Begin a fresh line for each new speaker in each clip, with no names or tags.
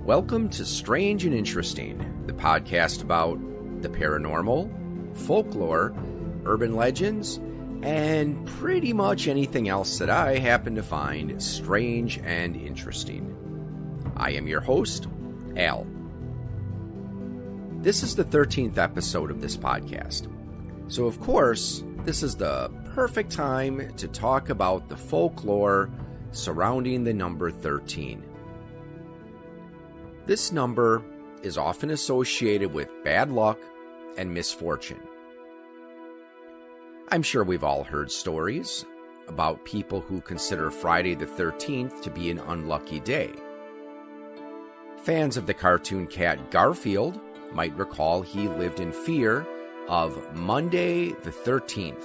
Welcome to Strange and Interesting, the podcast about the paranormal, folklore, urban legends, and pretty much anything else that I happen to find strange and interesting. I am your host, Al. This is the 13th episode of this podcast. So, of course, this is the perfect time to talk about the folklore surrounding the number 13. This number is often associated with bad luck and misfortune. I'm sure we've all heard stories about people who consider Friday the 13th to be an unlucky day. Fans of the cartoon cat Garfield might recall he lived in fear of Monday the 13th.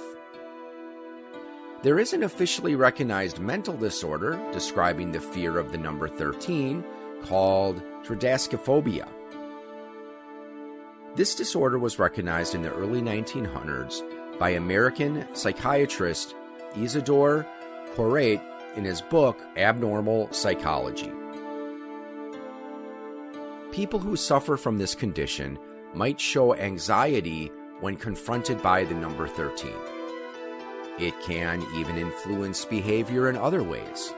There is an officially recognized mental disorder describing the fear of the number 13 called Triskaidekaphobia. This disorder was recognized in the early 1900s by American psychiatrist Isidore Corrate in his book Abnormal Psychology. People who suffer from this condition might show anxiety when confronted by the number 13. It can even influence behavior in other ways.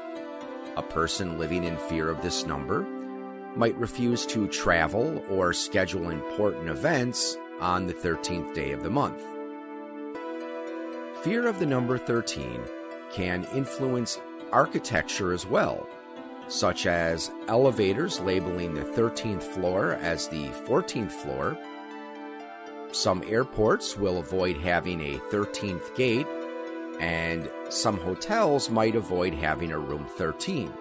A person living in fear of this number might refuse to travel or schedule important events on the 13th day of the month. Fear of the number 13 can influence architecture as well, such as elevators labeling the 13th floor as the 14th floor. Some airports will avoid having a 13th gate, and some hotels might avoid having a room 13.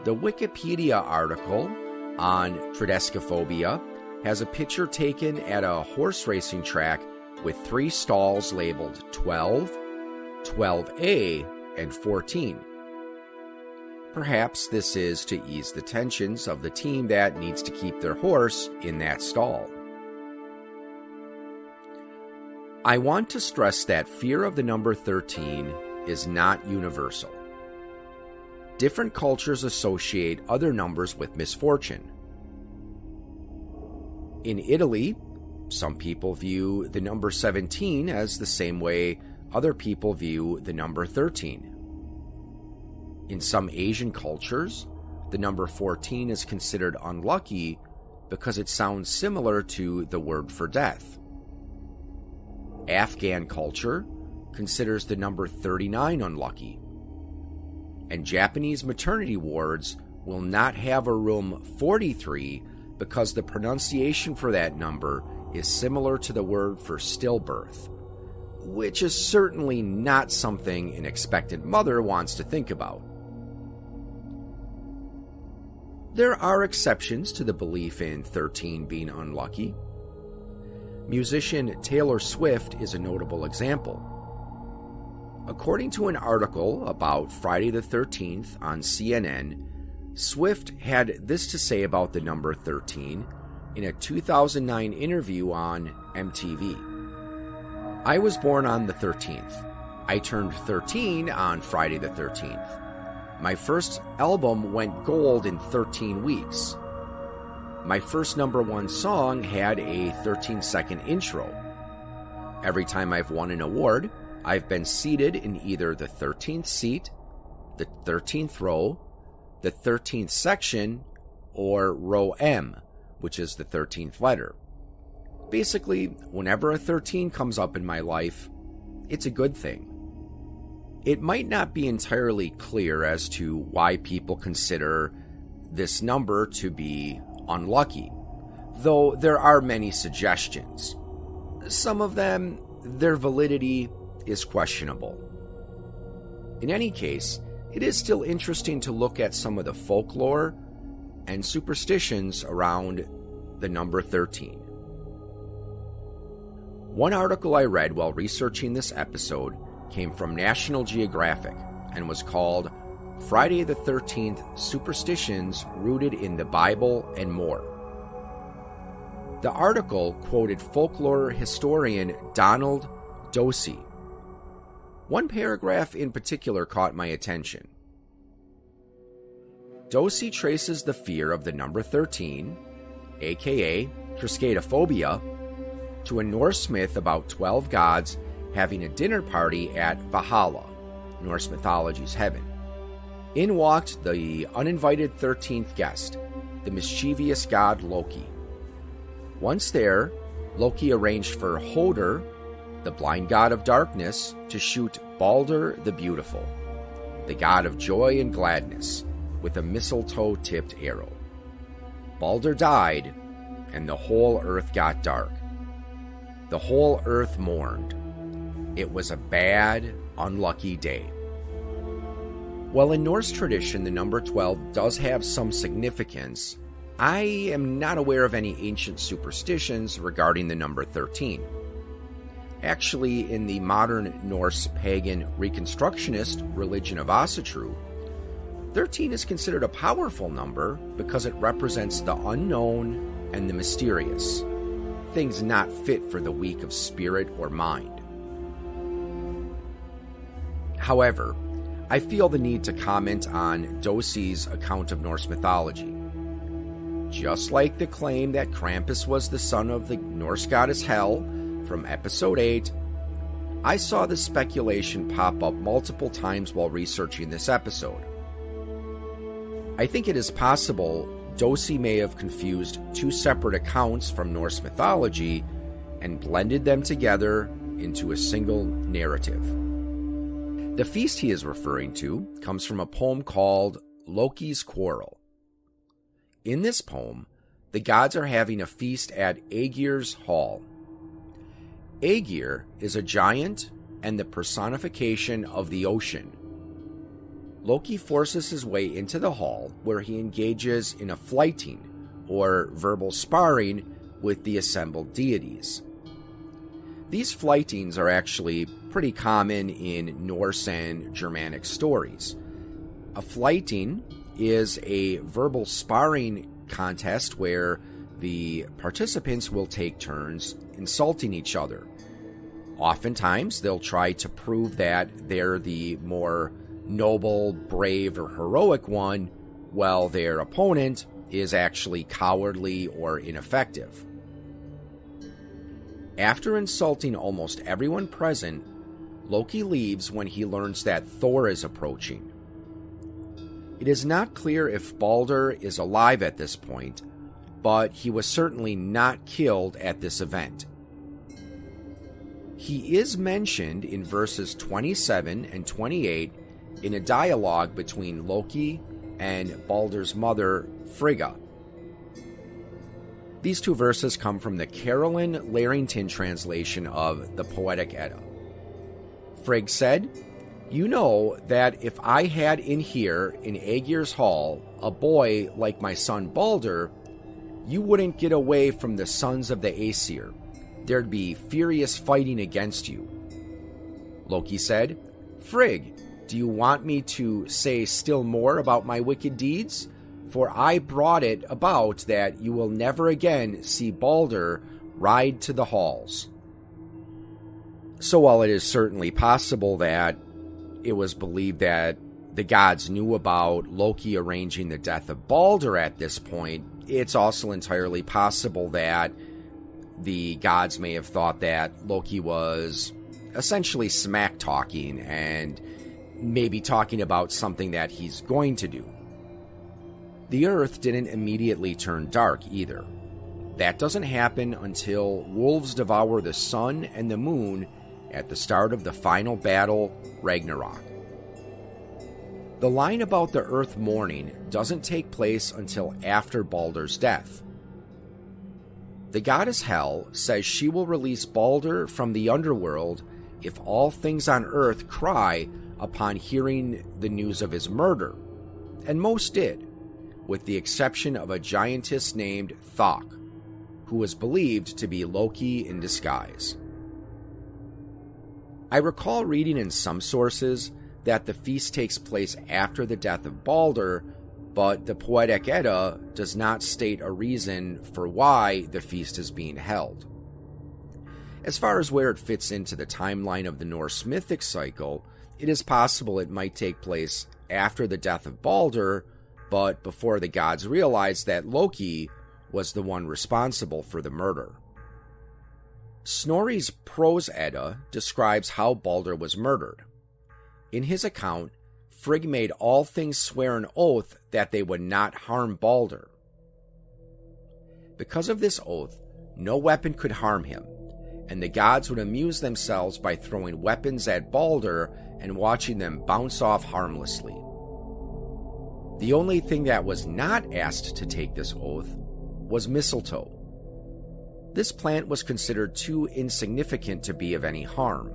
The Wikipedia article on Triskaidekaphobia has a picture taken at a horse racing track with 3 stalls labeled 12, 12A, and 14. Perhaps this is to ease the tensions of the team that needs to keep their horse in that stall. I want to stress that fear of the number 13 is not universal. Different cultures associate other numbers with misfortune. In Italy, some people view the number 17 as the same way other people view the number 13. In some Asian cultures, the number 14 is considered unlucky because it sounds similar to the word for death. Afghan culture considers the number 39 unlucky. And Japanese maternity wards will not have a room 43 because the pronunciation for that number is similar to the word for stillbirth, which is certainly not something an expectant mother wants to think about. There are exceptions to the belief in 13 being unlucky. Musician Taylor Swift is a notable example. According to an article about Friday the 13th on CNN, Swift had this to say about the number 13 in a 2009 interview on MTV. "I was born on the 13th. I turned 13 on Friday the 13th. My first album went gold in 13 weeks. My first number 1 song had a 13-second intro. Every time I've won an award, I've been seated in either the 13th seat, the 13th row, the 13th section, or row M, which is the 13th letter. Basically, whenever a 13 comes up in my life, it's a good thing." It might not be entirely clear as to why people consider this number to be unlucky, though there are many suggestions. Some of them, their validity is questionable. In any case, it is still interesting to look at some of the folklore and superstitions around the number 13. One article I read while researching this episode came from National Geographic and was called Friday the 13th Superstitions Rooted in the Bible and More. The article quoted folklore historian Donald Dosey. One paragraph in particular caught my attention. Dosi traces the fear of the number 13, aka Triskaidekaphobia, to a Norse myth about 12 gods having a dinner party at Valhalla, Norse mythology's heaven. In walked the uninvited 13th guest, the mischievous god Loki. Once there, Loki arranged for Hoder, the blind god of darkness, to shoot Balder the Beautiful, the god of joy and gladness, with a mistletoe-tipped arrow. Balder died, and the whole earth got dark. The whole earth mourned. It was a bad, unlucky day. While in Norse tradition the number 12 does have some significance, I am not aware of any ancient superstitions regarding the number 13. Actually, in the modern Norse pagan Reconstructionist religion of Asatru, 13 is considered a powerful number because it represents the unknown and the mysterious, things not fit for the weak of spirit or mind. However, I feel the need to comment on Dosi's account of Norse mythology. Just like the claim that Krampus was the son of the Norse goddess Hel from episode 8, I saw this speculation pop up multiple times while researching this episode. I think it is possible Dosi may have confused two separate accounts from Norse mythology and blended them together into a single narrative. The feast he is referring to comes from a poem called Loki's Quarrel. In this poem, the gods are having a feast at Aegir's hall. Aegir is a giant and the personification of the ocean. Loki forces his way into the hall, where he engages in a flyting, or verbal sparring, with the assembled deities. These flightings are actually pretty common in Norse and Germanic stories. A flyting is a verbal sparring contest where the participants will take turns insulting each other. Oftentimes, they'll try to prove that they're the more noble, brave, or heroic one, while their opponent is actually cowardly or ineffective. After insulting almost everyone present, Loki leaves when he learns that Thor is approaching. It is not clear if Balder is alive at this point, but he was certainly not killed at this event. He is mentioned in verses 27 and 28 in a dialogue between Loki and Balder's mother, Frigga. These two verses come from the Carolyn Larrington translation of the Poetic Edda. Frigg said, "You know that if I had in here in Aegir's hall a boy like my son Balder, you wouldn't get away from the sons of the Aesir. There'd be furious fighting against you." Loki said, "Frigg, do you want me to say still more about my wicked deeds? For I brought it about that you will never again see Balder ride to the halls." So while it is certainly possible that it was believed that the gods knew about Loki arranging the death of Balder at this point, it's also entirely possible that the gods may have thought that Loki was essentially smack-talking and maybe talking about something that he's going to do. The earth didn't immediately turn dark either. That doesn't happen until wolves devour the sun and the moon at the start of the final battle, Ragnarok. The line about the earth mourning doesn't take place until after Balder's death. The goddess Hel says she will release Balder from the underworld if all things on earth cry upon hearing the news of his murder, and most did, with the exception of a giantess named Thok, who was believed to be Loki in disguise. I recall reading in some sources that the feast takes place after the death of Balder, but the Poetic Edda does not state a reason for why the feast is being held. As far as where it fits into the timeline of the Norse mythic cycle, it is possible it might take place after the death of Balder, but before the gods realized that Loki was the one responsible for the murder. Snorri's Prose Edda describes how Balder was murdered. In his account, Frigg made all things swear an oath that they would not harm Balder. Because of this oath, no weapon could harm him, and the gods would amuse themselves by throwing weapons at Balder and watching them bounce off harmlessly. The only thing that was not asked to take this oath was mistletoe. This plant was considered too insignificant to be of any harm.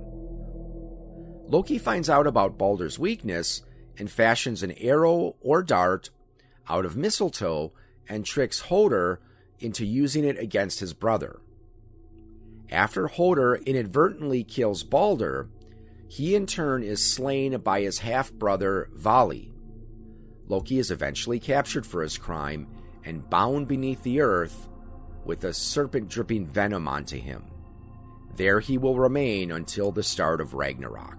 Loki finds out about Balder's weakness and fashions an arrow or dart out of mistletoe and tricks Hoder into using it against his brother. After Hoder inadvertently kills Balder, he in turn is slain by his half-brother Vali. Loki is eventually captured for his crime and bound beneath the earth with a serpent dripping venom onto him. There he will remain until the start of Ragnarok.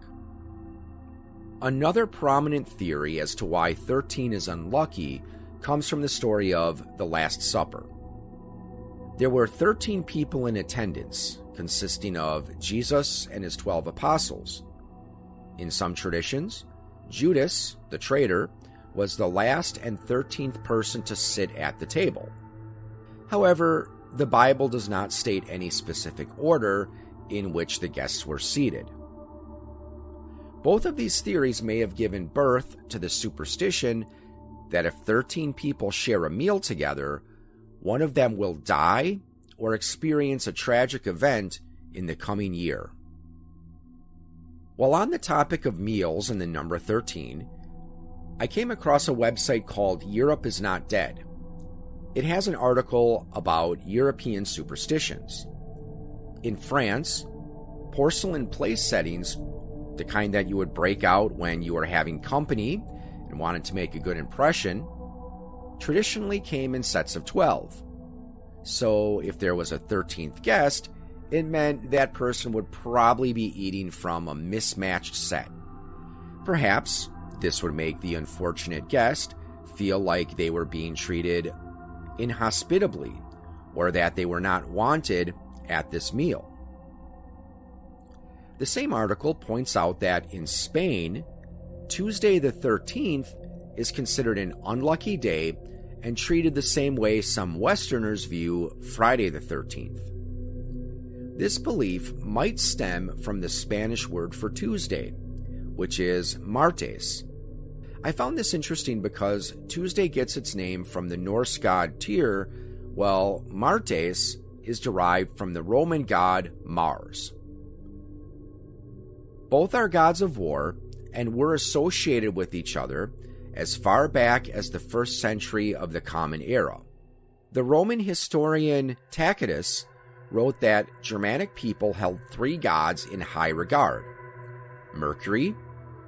Another prominent theory as to why 13 is unlucky comes from the story of the Last Supper. There were 13 people in attendance, consisting of Jesus and his 12 apostles. In some traditions, Judas, the traitor, was the last and 13th person to sit at the table. However, the Bible does not state any specific order in which the guests were seated. Both of these theories may have given birth to the superstition that if 13 people share a meal together, one of them will die or experience a tragic event in the coming year. While on the topic of meals and the number 13, I came across a website called Europe is Not Dead. It has an article about European superstitions. In France, porcelain place settings, the kind that you would break out when you were having company and wanted to make a good impression, traditionally came in sets of 12. So if there was a 13th guest, it meant that person would probably be eating from a mismatched set. Perhaps this would make the unfortunate guest feel like they were being treated inhospitably, or that they were not wanted at this meal. The same article points out that in Spain, Tuesday the 13th is considered an unlucky day and treated the same way some Westerners view Friday the 13th. This belief might stem from the Spanish word for Tuesday, which is martes. I found this interesting because Tuesday gets its name from the Norse god Tyr, while martes is derived from the Roman god Mars. Both are gods of war and were associated with each other as far back as the 1st century of the Common Era. The Roman historian Tacitus wrote that Germanic people held 3 gods in high regard: Mercury,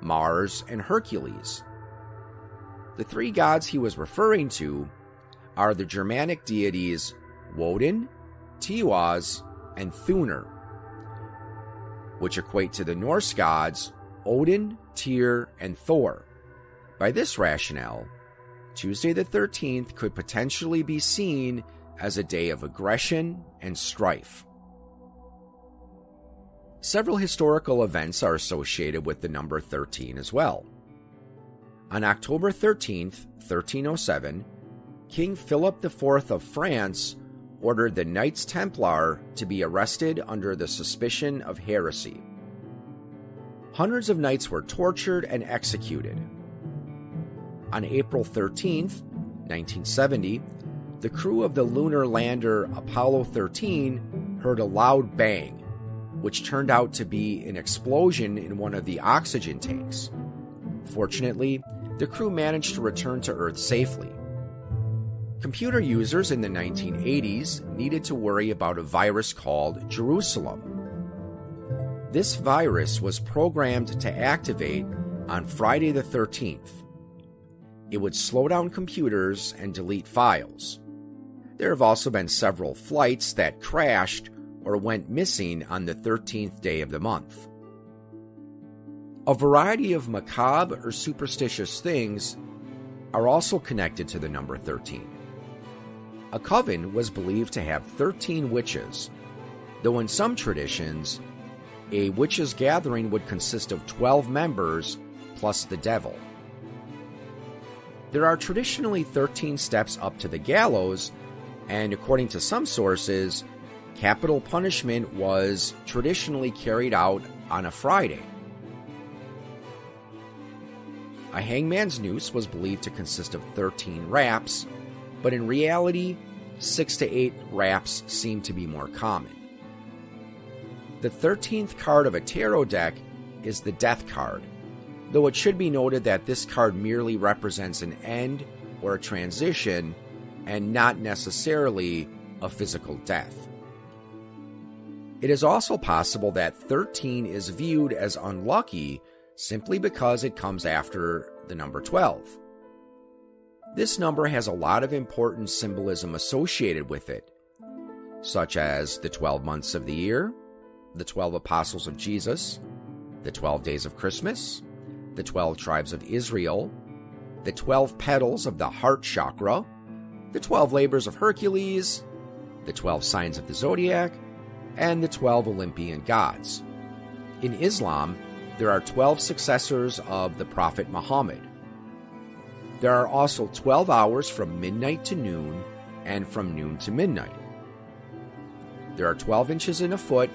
Mars, and Hercules. The 3 gods he was referring to are the Germanic deities Woden, Tiwaz, and Thunir, which equate to the Norse gods Odin, Tyr, and Thor. By this rationale, Tuesday the 13th could potentially be seen as a day of aggression and strife. Several historical events are associated with the number 13 as well. On October 13th, 1307, King Philip IV of France ordered the Knights Templar to be arrested under the suspicion of heresy. Hundreds of knights were tortured and executed. On April 13th, 1970, the crew of the lunar lander Apollo 13 heard a loud bang, which turned out to be an explosion in one of the oxygen tanks. Fortunately, the crew managed to return to Earth safely. Computer users in the 1980s needed to worry about a virus called Jerusalem. This virus was programmed to activate on Friday the 13th. It would slow down computers and delete files. There have also been several flights that crashed or went missing on the 13th day of the month. A variety of macabre or superstitious things are also connected to the number 13. A coven was believed to have 13 witches, though in some traditions, a witches' gathering would consist of 12 members plus the devil. There are traditionally 13 steps up to the gallows, and according to some sources, capital punishment was traditionally carried out on a Friday. A hangman's noose was believed to consist of 13 wraps, but in reality, 6 to 8 wraps seem to be more common. The 13th card of a tarot deck is the Death card, though it should be noted that this card merely represents an end or a transition and not necessarily a physical death. It is also possible that 13 is viewed as unlucky simply because it comes after the number 12. This number has a lot of important symbolism associated with it, such as the 12 months of the year, the 12 apostles of Jesus, the 12 days of Christmas, the 12 tribes of Israel, the 12 petals of the heart chakra, the 12 labors of Hercules, the 12 signs of the zodiac, and the 12 Olympian gods. In Islam, there are 12 successors of the Prophet Muhammad. There are also 12 hours from midnight to noon and from noon to midnight. There are 12 inches in a foot,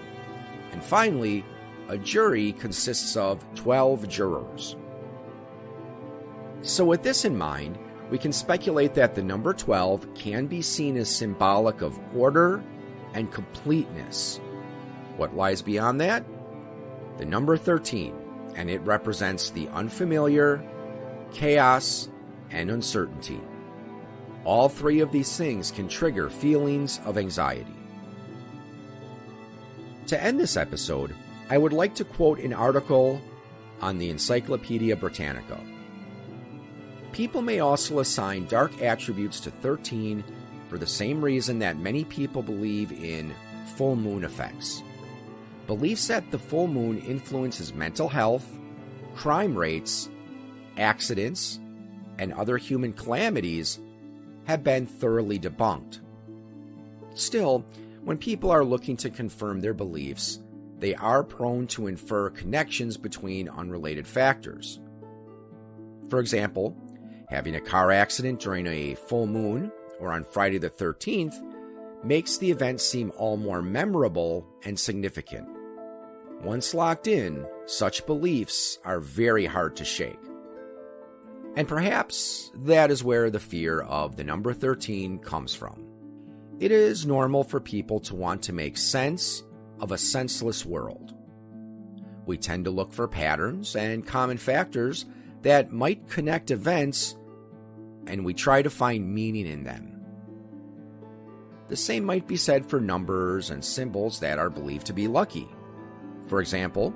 and finally, a jury consists of 12 jurors. So with this in mind, we can speculate that the number 12 can be seen as symbolic of order and completeness. What lies beyond that? The number 13, and it represents the unfamiliar, chaos, and uncertainty. All three of these things can trigger feelings of anxiety. To end this episode, I would like to quote an article on the Encyclopedia Britannica. People may also assign dark attributes to 13 for the same reason that many people believe in full moon effects. Beliefs that the full moon influences mental health, crime rates, accidents, and other human calamities have been thoroughly debunked. Still, when people are looking to confirm their beliefs, they are prone to infer connections between unrelated factors. For example, having a car accident during a full moon or on Friday the 13th makes the event seem all more memorable and significant. Once locked in, such beliefs are very hard to shake. And perhaps that is where the fear of the number 13 comes from. It is normal for people to want to make sense of a senseless world. We tend to look for patterns and common factors that might connect events, and we try to find meaning in them. The same might be said for numbers and symbols that are believed to be lucky. For example,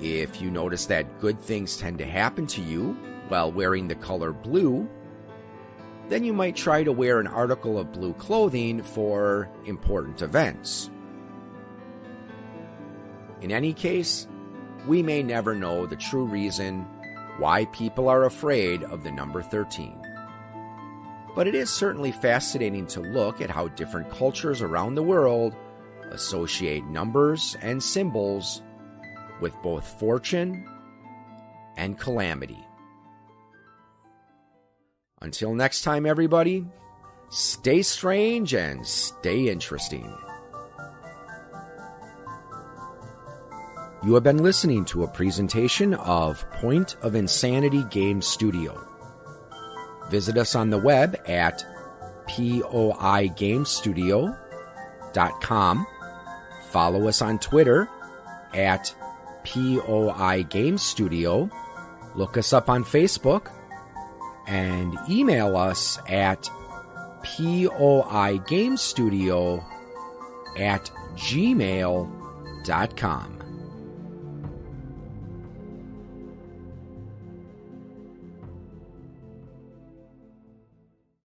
if you notice that good things tend to happen to you while wearing the color blue, then you might try to wear an article of blue clothing for important events. In any case, we may never know the true reason why people are afraid of the number 13. But it is certainly fascinating to look at how different cultures around the world associate numbers and symbols with both fortune and calamity. Until next time, everybody, stay strange and stay interesting. You have been listening to a presentation of Point of Insanity Game Studio. Visit us on the web at poigamestudio.com. Follow us on Twitter at poigamestudio. Look us up on Facebook and email us at poigamestudio@gmail.com.